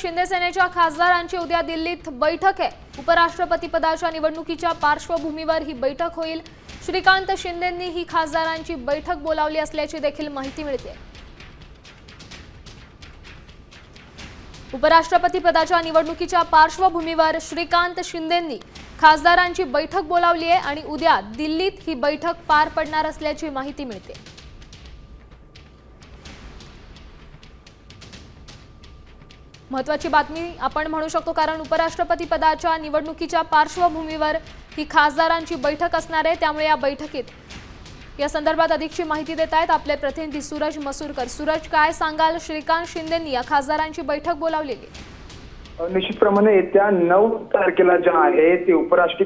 शिंदे सेनेच्या खासदारांची उद्या दिल्लीत बैठक आहे। उपराष्ट्रपती पदाच्या निवडणुकीच्या पार्श्वभूमीवर ही बैठक होईल। श्रीकांत शिंदेंनी ही खासदारांची बैठक बोलावली असल्याची देखील माहिती मिळते। उपराष्ट्रपती पदाच्या निवडणुकीच्या पार्श्वभूमीवर श्रीकांत शिंदेंनी खासदारांची बैठक बोलावली आहे आणि उद्या दिल्लीत ही बैठक पार पडणार असल्याची माहिती मिळते। महत्त्वाची बातमी आपण म्हणू शकतो, कारण उपराष्ट्रपती पदाच्या निवडणुकीच्या पार्श्वभूमीवर ही खासदारांची बैठक असणार आहे। त्यामुळे या बैठकीत या संदर्भात अधिकची माहिती देत आहेत आपले प्रतिनिधी सूरज मसूरकर। सूरज, काय सांगाल? श्रीकांत शिंदेंनी या खासदारांची बैठक बोलावलेली। निश्चितप्रमाणे येत्या 9 तारखेला जे आहे ते उपराष्ट्रपती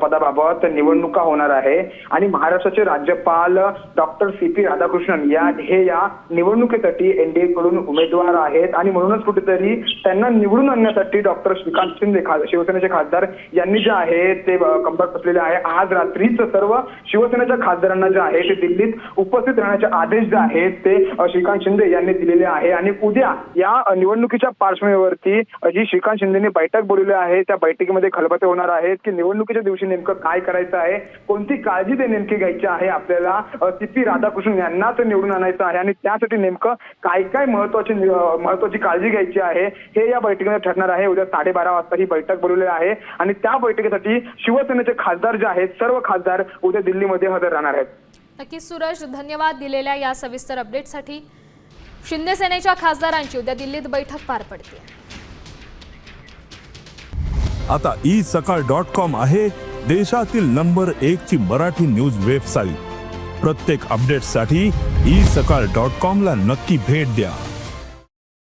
पदाबाबत निवडणुका होणार आहे आणि महाराष्ट्राचे राज्यपाल डॉक्टर CP राधाकृष्णन या निवडणुकीसाठी NDA कडून उमेदवार आहेत आणि म्हणूनच कुठेतरी त्यांना निवडून आणण्यासाठी डॉक्टर श्रीकांत शिंदे शिवसेनेचे खासदार यांनी जे आहे ते कंबर कसलेले आहे। आज रात्रीच सर्व शिवसेनेच्या खासदारांना जे आहे ते दिल्लीत उपस्थित राहण्याचे आदेश जे आहेत ते श्रीकांत शिंदे यांनी दिलेले आहे आणि उद्या या निवडणुकीच्या पार्श्वभूमीवरती जी श्रीकांत शिंदेंनी बैठक बोलवली आहे त्या बैठकीमध्ये खलबते होणार आहेत की निवडणुकीच्या दिवशी नेमकं काय करायचं आहे, कोणती काळजी ते नेमकी घ्यायची आहे, आपल्याला CP राधाकृष्णन यांनाच निवडून आणायचं आहे आणि त्यासाठी नेमकं काय काय महत्त्वाची काळजी घ्यायची आहे हे या बैठकीमध्ये ठरणार आहे। उद्या 12:30 वाजता ही बैठक बोलवली आहे आणि त्या बैठकीसाठी शिवसेनेचे खासदार जे आहेत सर्व खासदार उद्या दिल्लीमध्ये हजर राहणार आहेत। नक्कीच सूरज, धन्यवाद दिलेल्या या सविस्तर अपडेटसाठी। शिंदे सेनेच्या खासदारांची उद्या दिल्लीत बैठक पार पडते। आता isakal.com आहे देशातील नंबर 1 ची मराठी न्यूज वेबसाईट। प्रत्येक अपडेटसाठी isakal.com ला नक्की भेट द्या।